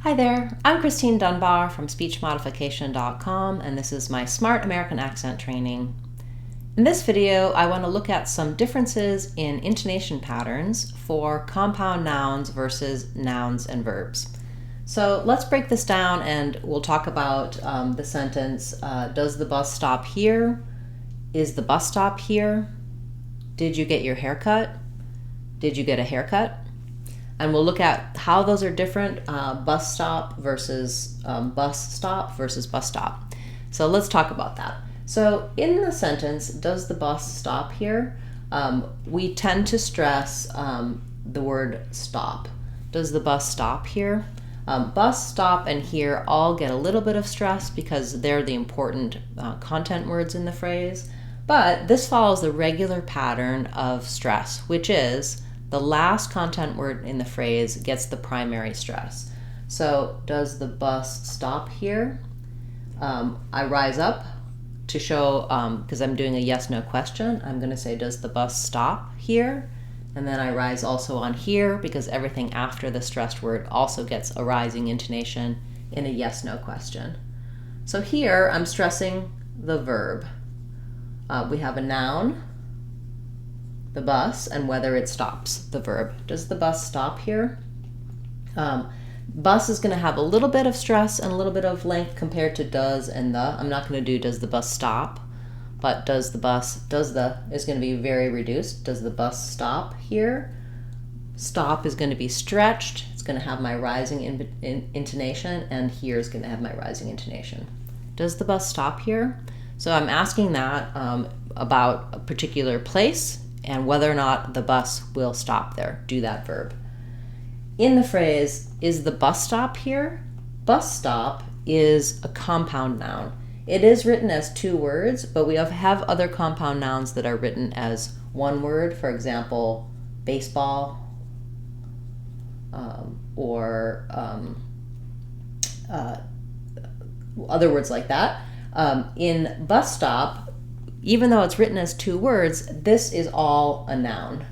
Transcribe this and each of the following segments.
Hi there, I'm Christine Dunbar from speechmodification.com, and this is my Smart American Accent training. In this video, I want to look at some differences in intonation patterns for compound nouns versus nouns and verbs. So let's break this down and we'll talk about the sentence, does the bus stop here? Is the bus stop here? Did you get your haircut? Did you get a haircut? And we'll look at how those are different, bus stop versus bus stop versus bus stop. So let's talk about that. So in the sentence, does the bus stop here? We tend to stress the word stop. Does the bus stop here? Bus, stop, and here all get a little bit of stress because they're the important content words in the phrase. But this follows the regular pattern of stress, which is the last content word in the phrase gets the primary stress. So does the bus stop here? I rise up to show, because I'm doing a yes-no question, I'm going to say does the bus stop here? And then I rise also on here because everything after the stressed word also gets a rising intonation in a yes-no question. So here I'm stressing the verb. We have a noun, the bus, and whether it stops, the verb. Does the bus stop here? Bus is going to have a little bit of stress and a little bit of length compared to does and the. I'm not going to do does the bus stop, but does the is going to be very reduced. Does the bus stop here? Stop is going to be stretched. It's going to have my rising intonation, and here is going to have my rising intonation. Does the bus stop here? So I'm asking that about a particular place and whether or not the bus will stop there. Do that verb. In the phrase, is the bus stop here? Bus stop is a compound noun. It is written as two words, but we have other compound nouns that are written as one word. For example, baseball, or other words like that. In bus stop, even though it's written as two words, this is all a noun.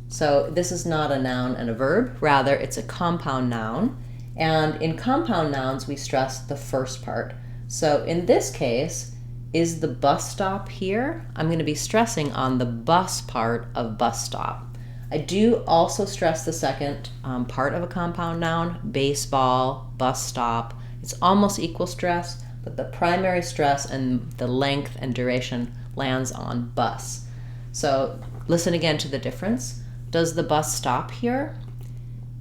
So this is not a noun and a verb, rather it's a compound noun. And in compound nouns, we stress the first part. So in this case, is the bus stop here? I'm going to be stressing on the bus part of bus stop. I do also stress the second part of a compound noun, baseball, bus stop. It's almost equal stress, but the primary stress and the length and duration lands on bus. So listen again to the difference. Does the bus stop here?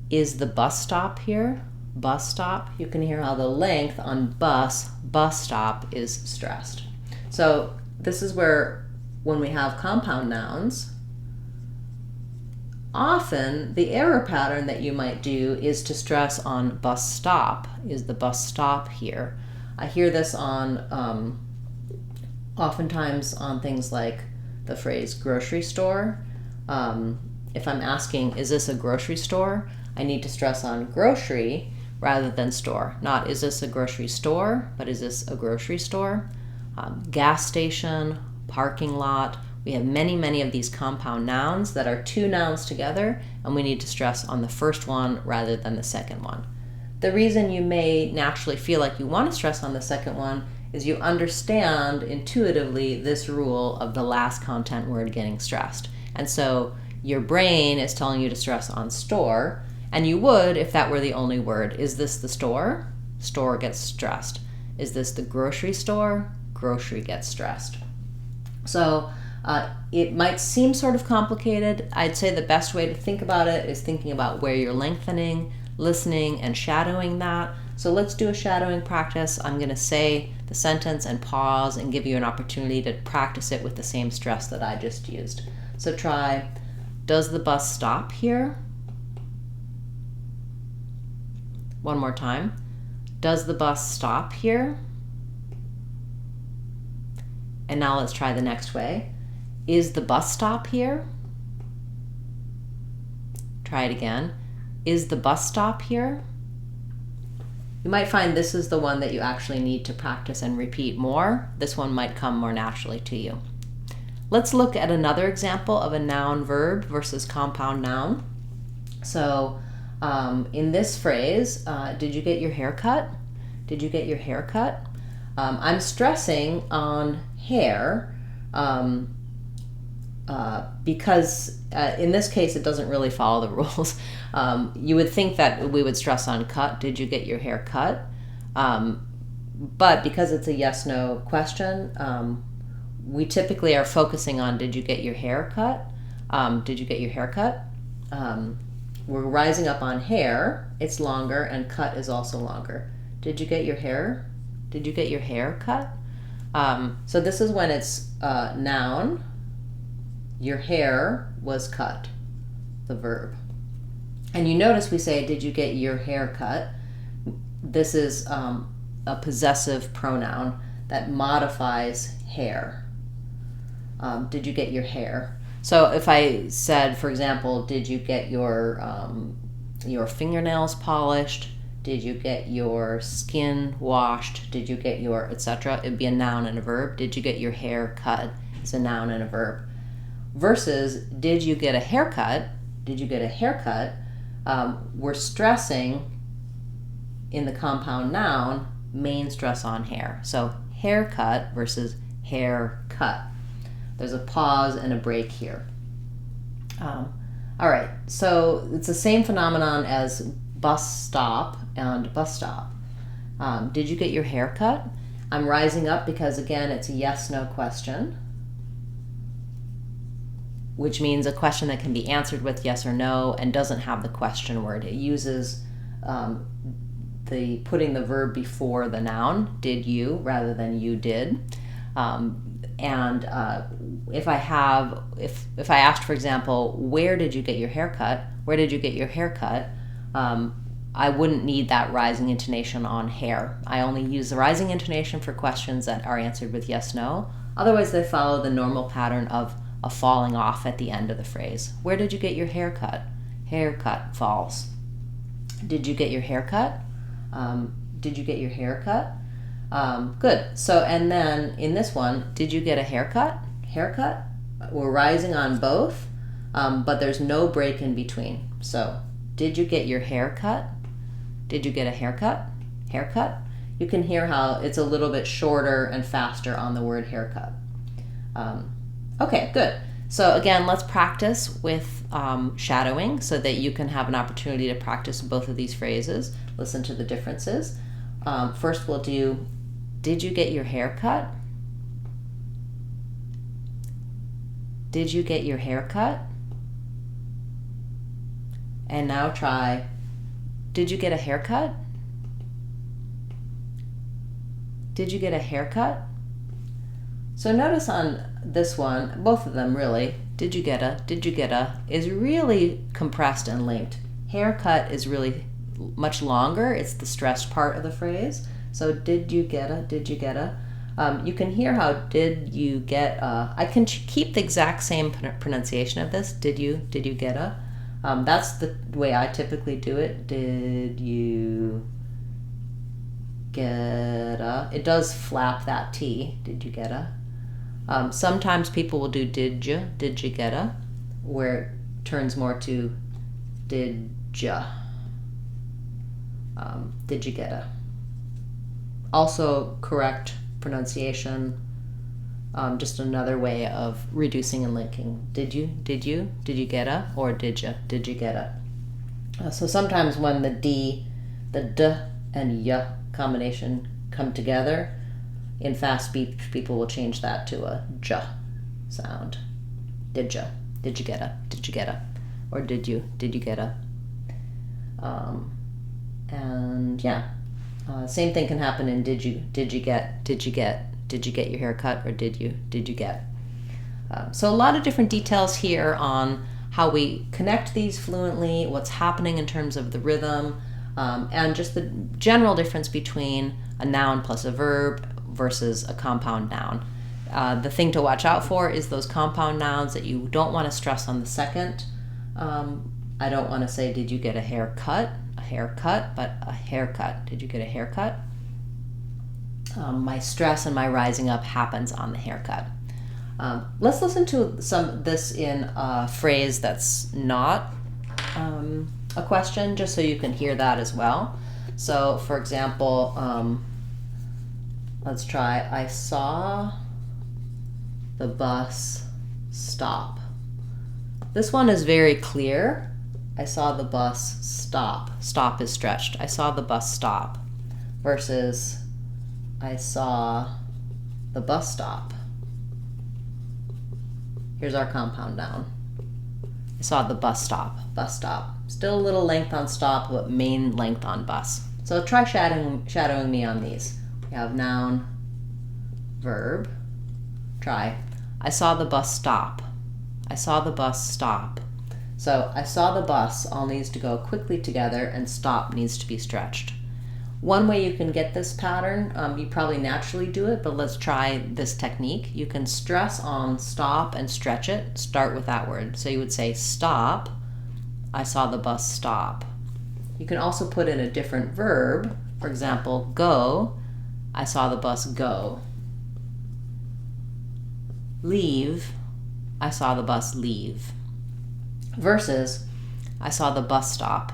Is the bus stop here? Bus stop. You can hear how the length on bus stop is stressed. So this is where, when we have compound nouns, often the error pattern that you might do is to stress on bus stop. Is the bus stop here? I hear this on, oftentimes on things like the phrase grocery store. If I'm asking, is this a grocery store? I need to stress on grocery rather than store. Not is this a grocery store, but is this a grocery store? Gas station, parking lot. We have many of these compound nouns that are two nouns together, and we need to stress on the first one rather than the second one. The reason you may naturally feel like you want to stress on the second one is you understand intuitively this rule of the last content word getting stressed. And so your brain is telling you to stress on store, and you would if that were the only word. Is this the store? Store gets stressed. Is this the grocery store? Grocery gets stressed. So it might seem sort of complicated. I'd say the best way to think about it is thinking about where you're lengthening, listening, and shadowing that. So let's do a shadowing practice. I'm going to say the sentence and pause and give you an opportunity to practice it with the same stress that I just used. So try, does the bus stop here? One more time. Does the bus stop here? And now let's try the next way. Is the bus stop here? Try it again. Is the bus stop here? You might find this is the one that you actually need to practice and repeat more. This one might come more naturally to you. Let's look at another example of a noun verb versus compound noun. So In this phrase, did you get your hair cut? Did you get your hair cut? I'm stressing on hair because in this case it doesn't really follow the rules. You would think that we would stress on cut. Did you get your hair cut? But because it's a yes/no question, we typically are focusing on did you get your hair cut? Did you get your hair cut? We're rising up on hair. It's longer, and cut is also longer. Did you get your hair? Did you get your hair cut? So this is when it's noun. Your hair was cut, the verb. And you notice we say, did you get your hair cut? This is a possessive pronoun that modifies hair. Did you get your hair? So if I said, for example, did you get your fingernails polished? Did you get your skin washed? Did you get your etc.? It'd be a noun and a verb. Did you get your hair cut? It's a noun and a verb. Versus, did you get a haircut? Did you get a haircut? We're stressing in the compound noun, main stress on hair. So haircut versus haircut. There's a pause and a break here. All right, so it's the same phenomenon as bus stop and bus stop. Did you get your hair cut? I'm rising up because, again, it's a yes/no question, which means a question that can be answered with yes or no and doesn't have the question word. It uses putting the verb before the noun, did you, rather than you did. If I asked, for example, where did you get your haircut? Where did you get your haircut? I wouldn't need that rising intonation on hair. I only use the rising intonation for questions that are answered with yes, no. Otherwise, they follow the normal pattern of a falling off at the end of the phrase. Where did you get your haircut? Haircut falls. Did you get your haircut? Did you get your haircut? Good. So, and then in this one, did you get a haircut? Haircut. We're rising on both, but there's no break in between. So, did you get your haircut? Did you get a haircut? Haircut. You can hear how it's a little bit shorter and faster on the word haircut. Okay, good. So again, let's practice with shadowing so that you can have an opportunity to practice both of these phrases. Listen to the differences. First we'll do, did you get your hair cut? Did you get your hair cut? And now try, did you get a haircut? Did you get a haircut? So notice on this one, both of them really, did you get a, is really compressed and linked. Haircut is really much longer. It's the stressed part of the phrase. So did you get a? You can hear how did you get a. I can keep the exact same pronunciation of this. Did you get a? That's the way I typically do it. Did you get a? It does flap that T. Did you get a? Sometimes people will do did you get a, where it turns more to did ya. Did you get a? Also correct pronunciation, just another way of reducing and linking. Did you get a, or did you get a? So sometimes when the D and y combination come together, in fast speech, people will change that to a j sound. Did you get a? Did you get a? Or did you get a? And yeah, same thing can happen in did you get your hair cut, or did you get? So a lot of different details here on how we connect these fluently, what's happening in terms of the rhythm, and just the general difference between a noun plus a verb versus a compound noun. The thing to watch out for is those compound nouns that you don't want to stress on the second. I don't want to say, did you get a haircut, but a haircut. Did you get a haircut? My stress and my rising up happens on the haircut. Let's listen to this in a phrase that's not a question just so you can hear that as well. So for example, let's try, I saw the bus stop. This one is very clear. I saw the bus stop. Stop is stretched. I saw the bus stop versus I saw the bus stop. Here's our compound noun. I saw the bus stop. Bus stop. Still a little length on stop, but main length on bus. So try shadowing me on these. We have noun, verb. Try. I saw the bus stop. I saw the bus stop. So I saw the bus all needs to go quickly together, and stop needs to be stretched. One way you can get this pattern, you probably naturally do it, but let's try this technique. You can stress on stop and stretch it. Start with that word. So you would say stop, I saw the bus stop. You can also put in a different verb. For example, go, I saw the bus go. Leave, I saw the bus leave. Versus, I saw the bus stop.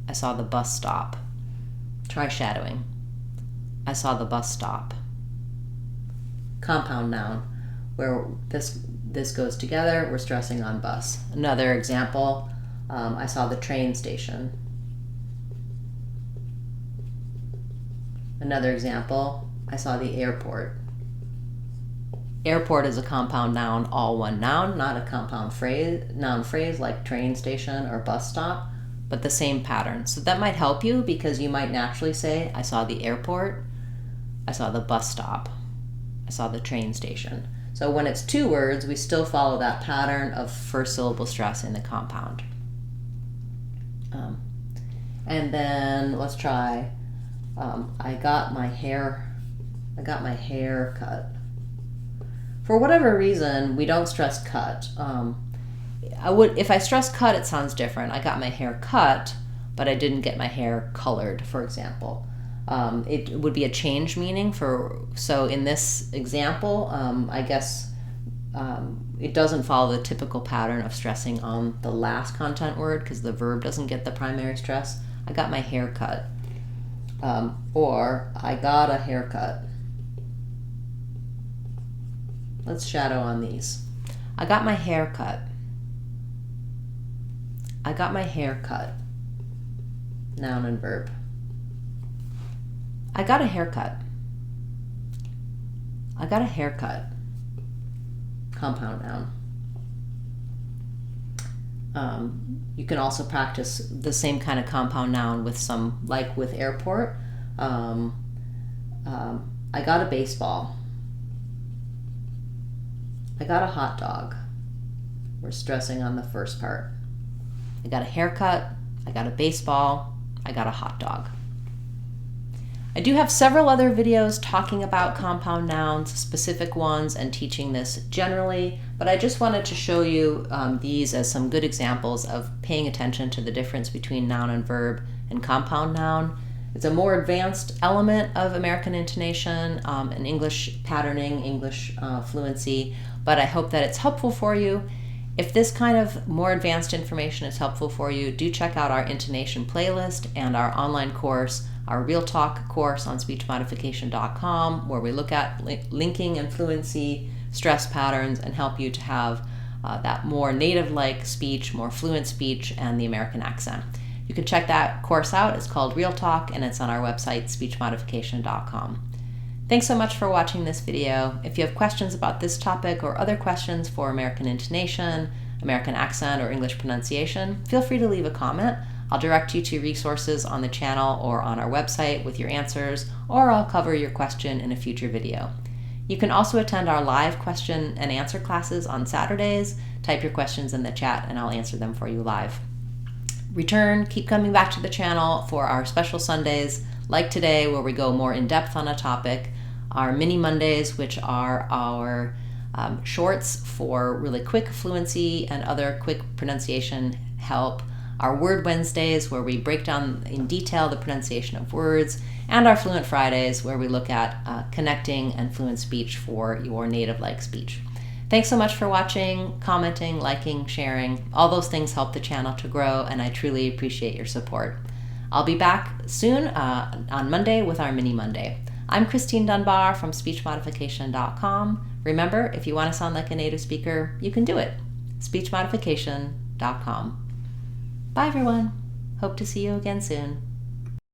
I saw the bus stop. Try shadowing. I saw the bus stop. Compound noun, where this goes together, we're stressing on bus. Another example, I saw the train station. Another example, I saw the airport. Airport is a compound noun, all one noun, not a compound noun phrase like train station or bus stop, but the same pattern. So that might help you because you might naturally say, I saw the airport, I saw the bus stop, I saw the train station. So when it's two words, we still follow that pattern of first syllable stress in the compound. And then let's try, I got my hair cut. For whatever reason, we don't stress cut. If I stress cut, it sounds different. I got my hair cut, but I didn't get my hair colored, for example. It would be a change meaning so in this example, I guess it doesn't follow the typical pattern of stressing on the last content word because the verb doesn't get the primary stress. I got my hair cut. Or I got a haircut. Let's shadow on these. I got my hair cut. I got my hair cut. Noun and verb. I got a haircut. I got a haircut. Compound noun. You can also practice the same kind of compound noun with some, like with airport. I got a baseball. I got a hot dog. We're stressing on the first part. I got a haircut. I got a baseball. I got a hot dog. I do have several other videos talking about compound nouns, specific ones, and teaching this generally, but I just wanted to show you these as some good examples of paying attention to the difference between noun and verb and compound noun. It's a more advanced element of American intonation and English patterning, English fluency, but I hope that it's helpful for you. If this kind of more advanced information is helpful for you, do check out our intonation playlist and our online course, our Real Talk course on speechmodification.com, where we look at linking and fluency, stress patterns, and help you to have that more native-like speech, more fluent speech, and the American accent. You can check that course out. It's called Real Talk, and it's on our website, speechmodification.com. Thanks so much for watching this video. If you have questions about this topic or other questions for American intonation, American accent, or English pronunciation, feel free to leave a comment. I'll direct you to resources on the channel or on our website with your answers, or I'll cover your question in a future video. You can also attend our live question and answer classes on Saturdays. Type your questions in the chat and I'll answer them for you live. Keep coming back to the channel for our special Sundays, like today, where we go more in depth on a topic, our mini Mondays, which are our shorts for really quick fluency and other quick pronunciation help, our Word Wednesdays, where we break down in detail the pronunciation of words, and our Fluent Fridays, where we look at connecting and fluent speech for your native-like speech. Thanks so much for watching, commenting, liking, sharing. All those things help the channel to grow, and I truly appreciate your support. I'll be back soon on Monday with our Mini Monday. I'm Christine Dunbar from speechmodification.com. Remember, if you want to sound like a native speaker, you can do it. speechmodification.com. Bye everyone. Hope to see you again soon.